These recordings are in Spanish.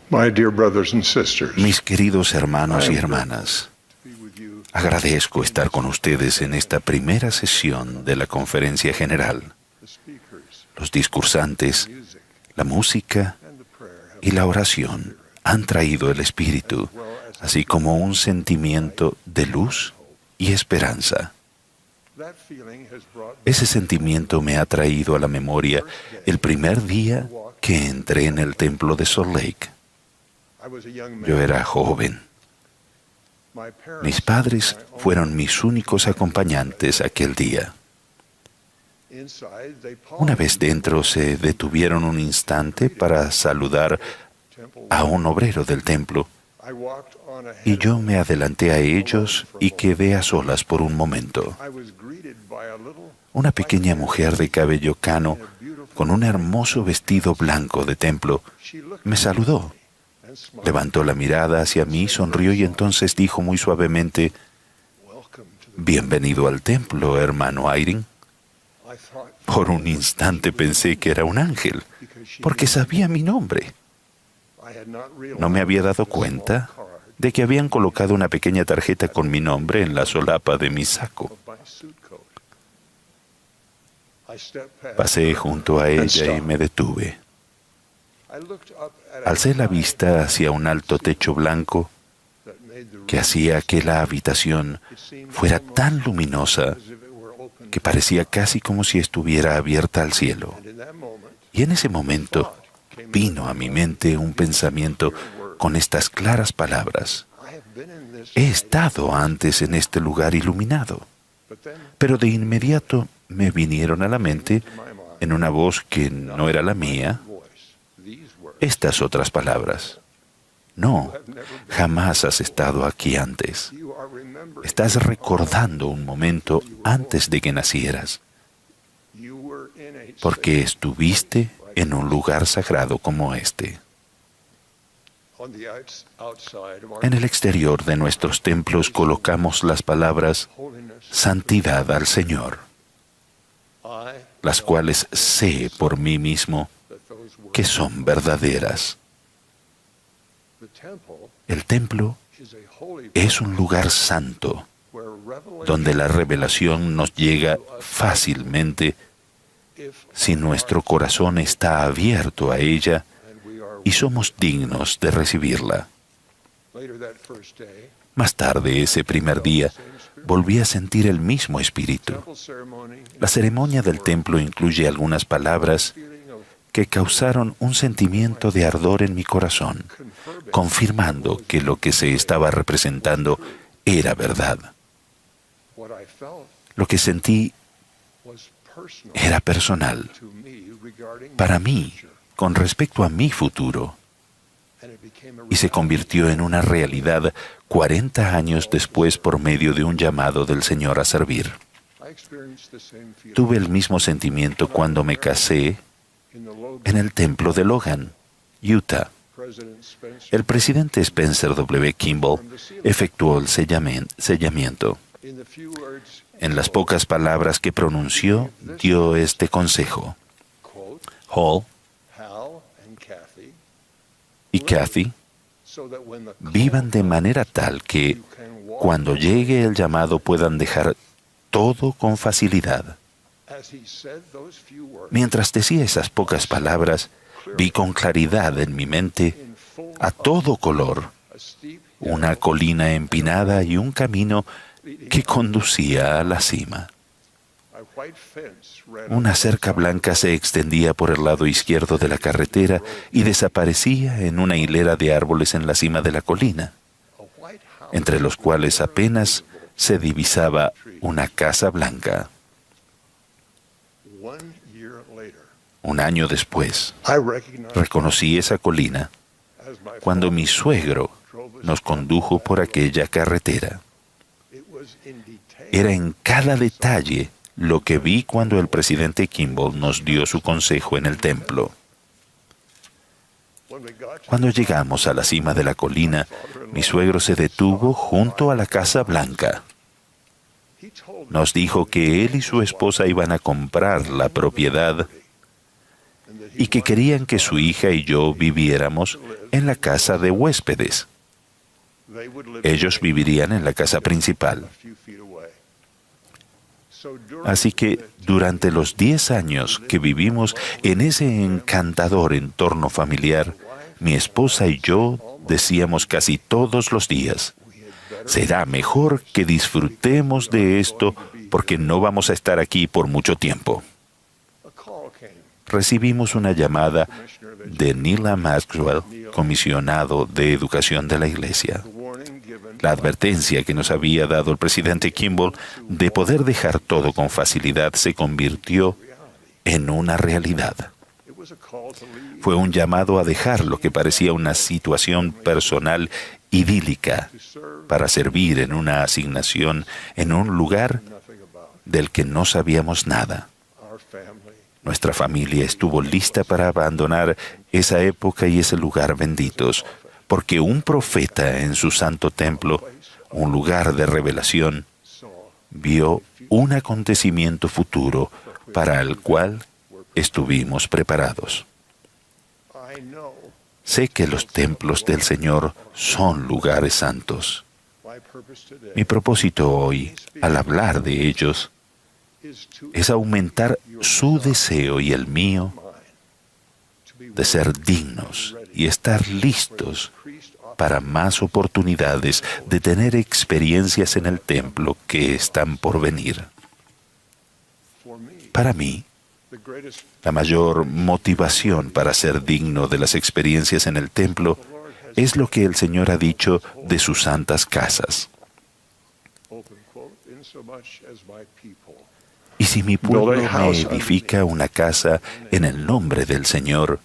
My dear brothers and sisters, Mis queridos hermanos y hermanas, agradezco estar con ustedes en esta primera sesión de la Conferencia General. Los discursantes, la música y la oración han traído el Espíritu, así como un sentimiento de luz y esperanza. Ese sentimiento me ha traído a la memoria el primer día que entré en el templo de Salt Lake. Yo era joven. Mis padres fueron mis únicos acompañantes aquel día. Una vez dentro se detuvieron un instante para saludar a un obrero del templo y yo me adelanté a ellos y quedé a solas por un momento. Una pequeña mujer de cabello cano con un hermoso vestido blanco de templo me saludó. Levantó la mirada hacia mí, sonrió y entonces dijo muy suavemente: «Bienvenido al templo, hermano Eyring». Por un instante pensé que era un ángel, porque sabía mi nombre. No me había dado cuenta de que habían colocado una pequeña tarjeta con mi nombre en la solapa de mi saco. Pasé junto a ella y me detuve. Alcé la vista hacia un alto techo blanco que hacía que la habitación fuera tan luminosa que parecía casi como si estuviera abierta al cielo. Y en ese momento vino a mi mente un pensamiento con estas claras palabras: he estado antes en este lugar iluminado. Pero de inmediato me vinieron a la mente, en una voz que no era la mía, estas otras palabras: no, jamás has estado aquí antes. Estás recordando un momento antes de que nacieras, porque estuviste en un lugar sagrado como este. En el exterior de nuestros templos colocamos las palabras «Santidad al Señor», las cuales sé por mí mismo que son verdaderas. El templo es un lugar santo, donde la revelación nos llega fácilmente si nuestro corazón está abierto a ella y somos dignos de recibirla. Más tarde, ese primer día, volví a sentir el mismo espíritu. La ceremonia del templo incluye algunas palabras que causaron un sentimiento de ardor en mi corazón, confirmando que lo que se estaba representando era verdad. Lo que sentí era personal, para mí, con respecto a mi futuro, y se convirtió en una realidad 40 años después por medio de un llamado del Señor a servir. Tuve el mismo sentimiento cuando me casé en el templo de Logan, Utah. El presidente Spencer W. Kimball efectuó el sellamiento. En las pocas palabras que pronunció, dio este consejo: Hall y Kathy vivan de manera tal que, cuando llegue el llamado, puedan dejar todo con facilidad. Mientras decía esas pocas palabras, vi con claridad en mi mente, a todo color, una colina empinada y un camino que conducía a la cima. Una cerca blanca se extendía por el lado izquierdo de la carretera y desaparecía en una hilera de árboles en la cima de la colina, entre los cuales apenas se divisaba una casa blanca. Un año después, reconocí esa colina cuando mi suegro nos condujo por aquella carretera. Era en cada detalle lo que vi cuando el presidente Kimball nos dio su consejo en el templo. Cuando llegamos a la cima de la colina, mi suegro se detuvo junto a la Casa Blanca. Nos dijo que él y su esposa iban a comprar la propiedad y que querían que su hija y yo viviéramos en la casa de huéspedes. Ellos vivirían en la casa principal. Así que durante los 10 años que vivimos en ese encantador entorno familiar, mi esposa y yo decíamos casi todos los días: será mejor que disfrutemos de esto porque no vamos a estar aquí por mucho tiempo. Recibimos una llamada de Neil A. Maxwell, comisionado de educación de la iglesia. La advertencia que nos había dado el presidente Kimball de poder dejar todo con facilidad se convirtió en una realidad. Fue un llamado a dejar lo que parecía una situación personal idílica para servir en una asignación en un lugar del que no sabíamos nada. Nuestra familia estuvo lista para abandonar esa época y ese lugar benditos, porque un profeta en su santo templo, un lugar de revelación, vio un acontecimiento futuro para el cual estuvimos preparados. Sé que los templos del Señor son lugares santos. Mi propósito hoy, al hablar de ellos, es aumentar su deseo y el mío de ser dignos y estar listos para más oportunidades de tener experiencias en el templo que están por venir. Para mí, la mayor motivación para ser digno de las experiencias en el templo es lo que el Señor ha dicho de sus santas casas. Y si mi pueblo me edifica una casa en el nombre del Señor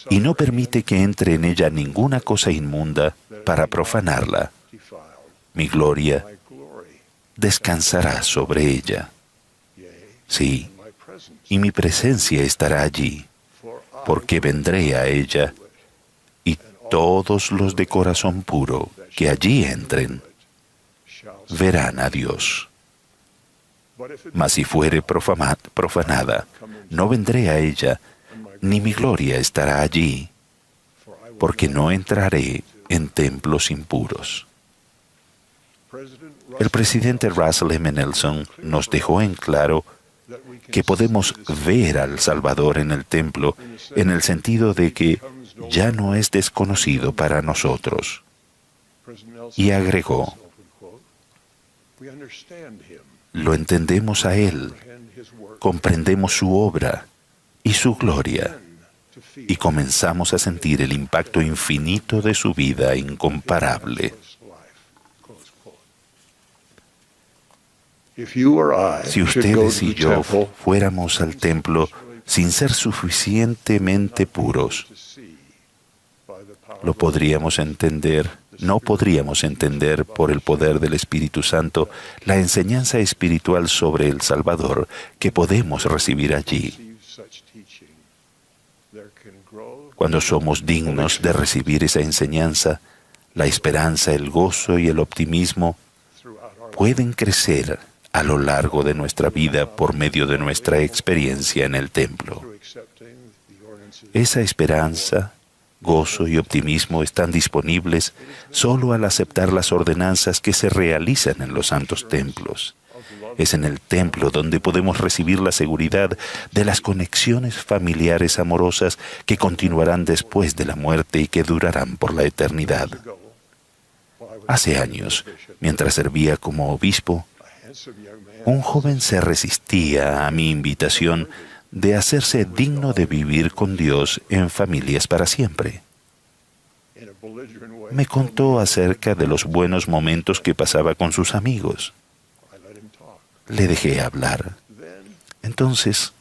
y no permite que entre en ella ninguna cosa inmunda para profanarla, mi gloria descansará sobre ella. Sí, y mi presencia estará allí, porque vendré a ella, y todos los de corazón puro que allí entren verán a Dios. Mas si fuere profanada, no vendré a ella, ni mi gloria estará allí, porque no entraré en templos impuros. El presidente Russell M. Nelson nos dejó en claro que podemos ver al Salvador en el templo en el sentido de que ya no es desconocido para nosotros. Y agregó: lo entendemos a Él, comprendemos su obra y su gloria, y comenzamos a sentir el impacto infinito de su vida incomparable. Si ustedes y yo fuéramos al templo sin ser suficientemente puros, no podríamos entender por el poder del Espíritu Santo la enseñanza espiritual sobre el Salvador que podemos recibir allí. Cuando somos dignos de recibir esa enseñanza, la esperanza, el gozo y el optimismo pueden crecer a lo largo de nuestra vida por medio de nuestra experiencia en el templo. Esa esperanza, gozo y optimismo están disponibles solo al aceptar las ordenanzas que se realizan en los santos templos. Es en el templo donde podemos recibir la seguridad de las conexiones familiares amorosas que continuarán después de la muerte y que durarán por la eternidad. Hace años, mientras servía como obispo, un joven se resistía a mi invitación de hacerse digno de vivir con Dios en familias para siempre. Me contó acerca de los buenos momentos que pasaba con sus amigos. Le dejé hablar. Entonces,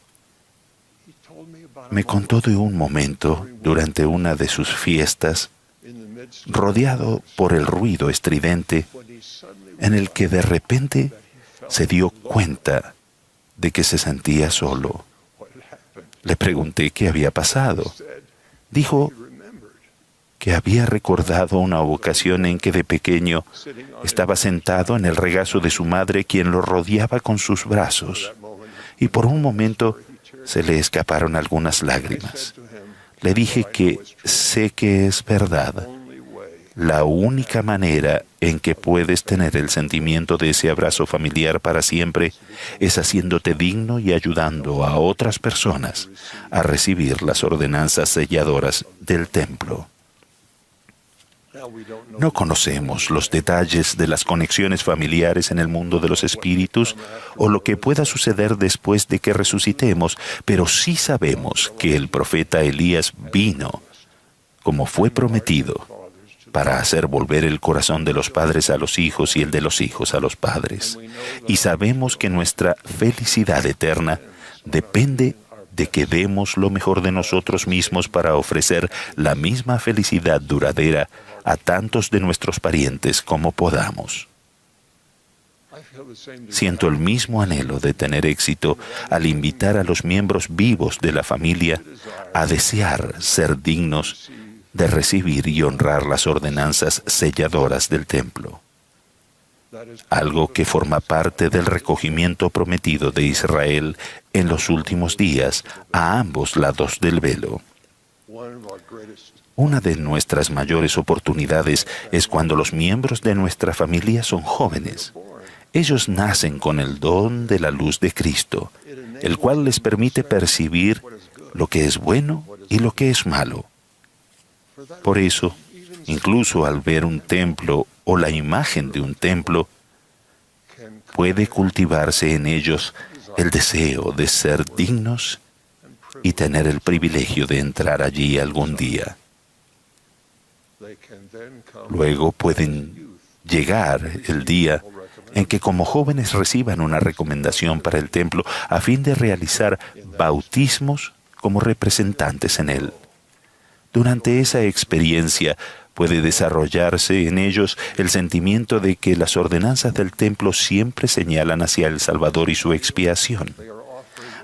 me contó de un momento durante una de sus fiestas, rodeado por el ruido estridente, en el que de repente se dio cuenta de que se sentía solo. Le pregunté qué había pasado. Dijo que había recordado una ocasión en que de pequeño estaba sentado en el regazo de su madre, quien lo rodeaba con sus brazos, y por un momento se le escaparon algunas lágrimas. Le dije que sé que es verdad. La única manera en que puedes tener el sentimiento de ese abrazo familiar para siempre es haciéndote digno y ayudando a otras personas a recibir las ordenanzas selladoras del templo. No conocemos los detalles de las conexiones familiares en el mundo de los espíritus o lo que pueda suceder después de que resucitemos, pero sí sabemos que el profeta Elías vino, como fue prometido, para hacer volver el corazón de los padres a los hijos y el de los hijos a los padres. Y sabemos que nuestra felicidad eterna depende de que demos lo mejor de nosotros mismos para ofrecer la misma felicidad duradera a tantos de nuestros parientes como podamos. Siento el mismo anhelo de tener éxito al invitar a los miembros vivos de la familia a desear ser dignos de recibir y honrar las ordenanzas selladoras del templo, algo que forma parte del recogimiento prometido de Israel en los últimos días a ambos lados del velo. Una de nuestras mayores oportunidades es cuando los miembros de nuestra familia son jóvenes. Ellos nacen con el don de la luz de Cristo, el cual les permite percibir lo que es bueno y lo que es malo. Por eso, incluso al ver un templo o la imagen de un templo, puede cultivarse en ellos el deseo de ser dignos y tener el privilegio de entrar allí algún día. Luego pueden llegar el día en que como jóvenes reciban una recomendación para el templo a fin de realizar bautismos como representantes en él. Durante esa experiencia puede desarrollarse en ellos el sentimiento de que las ordenanzas del templo siempre señalan hacia el Salvador y su expiación.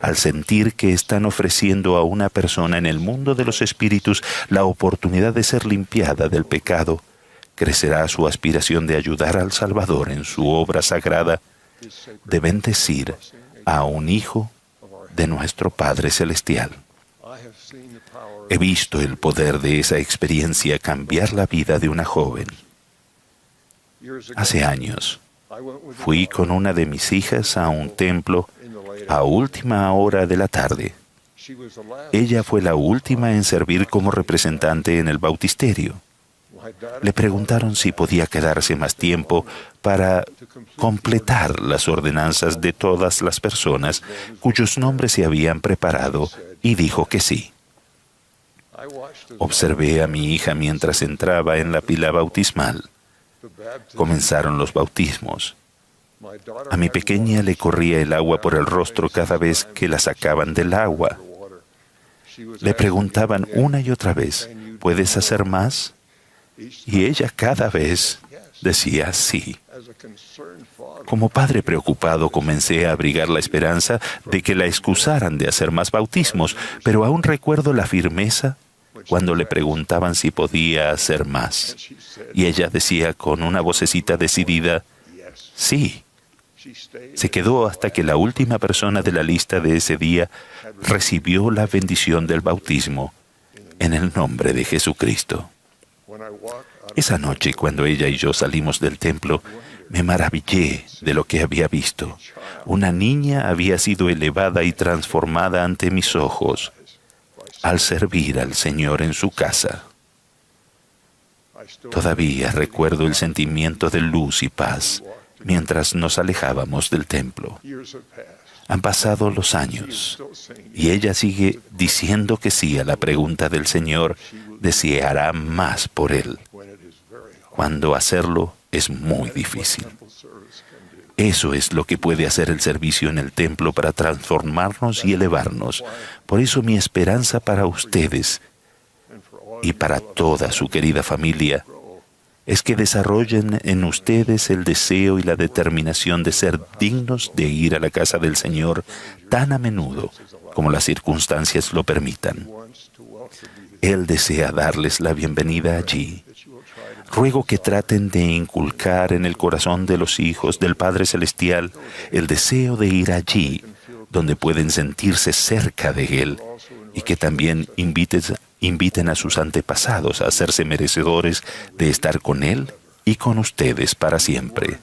Al sentir que están ofreciendo a una persona en el mundo de los espíritus la oportunidad de ser limpiada del pecado, crecerá su aspiración de ayudar al Salvador en su obra sagrada de bendecir a un hijo de nuestro Padre Celestial. He visto el poder de esa experiencia cambiar la vida de una joven. Hace años, fui con una de mis hijas a un templo a última hora de la tarde. Ella fue la última en servir como representante en el bautisterio. Le preguntaron si podía quedarse más tiempo para completar las ordenanzas de todas las personas cuyos nombres se habían preparado y dijo que sí. Observé a mi hija mientras entraba en la pila bautismal. Comenzaron los bautismos. A mi pequeña le corría el agua por el rostro cada vez que la sacaban del agua. Le preguntaban una y otra vez, ¿puedes hacer más? Y ella cada vez decía sí. Como padre preocupado comencé a abrigar la esperanza de que la excusaran de hacer más bautismos, pero aún recuerdo la firmeza cuando le preguntaban si podía hacer más. Y ella decía con una vocecita decidida, sí. Se quedó hasta que la última persona de la lista de ese día recibió la bendición del bautismo en el nombre de Jesucristo. Esa noche, cuando ella y yo salimos del templo, me maravillé de lo que había visto. Una niña había sido elevada y transformada ante mis ojos al servir al Señor en su casa. Todavía recuerdo el sentimiento de luz y paz mientras nos alejábamos del templo. Han pasado los años y ella sigue diciendo que sí a la pregunta del Señor de si hará más por Él, cuando hacerlo es muy difícil. Eso es lo que puede hacer el servicio en el templo para transformarnos y elevarnos. Por eso mi esperanza para ustedes y para toda su querida familia es que desarrollen en ustedes el deseo y la determinación de ser dignos de ir a la casa del Señor tan a menudo como las circunstancias lo permitan. Él desea darles la bienvenida allí. Ruego que traten de inculcar en el corazón de los hijos del Padre Celestial el deseo de ir allí, donde pueden sentirse cerca de Él y que también inviten a sus antepasados a hacerse merecedores de estar con Él y con ustedes para siempre.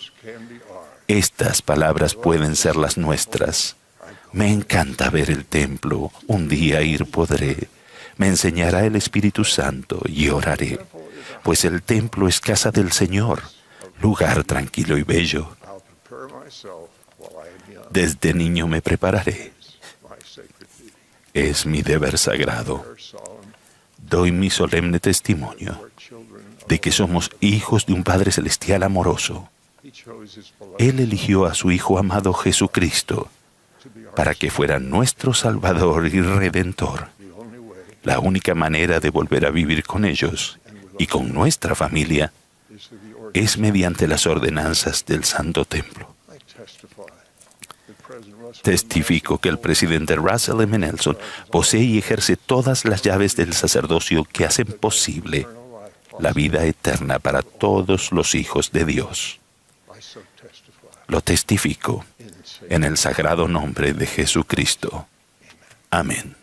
Estas palabras pueden ser las nuestras. Me encanta ver el templo, un día ir podré. Me enseñará el Espíritu Santo y oraré, pues el templo es casa del Señor, lugar tranquilo y bello. Desde niño me prepararé. Es mi deber sagrado. Doy mi solemne testimonio de que somos hijos de un Padre Celestial amoroso. Él eligió a su Hijo amado Jesucristo para que fuera nuestro Salvador y Redentor. La única manera de volver a vivir con ellos y con nuestra familia es mediante las ordenanzas del Santo Templo. Testifico que el presidente Russell M. Nelson posee y ejerce todas las llaves del sacerdocio que hacen posible la vida eterna para todos los hijos de Dios. Lo testifico en el sagrado nombre de Jesucristo. Amén.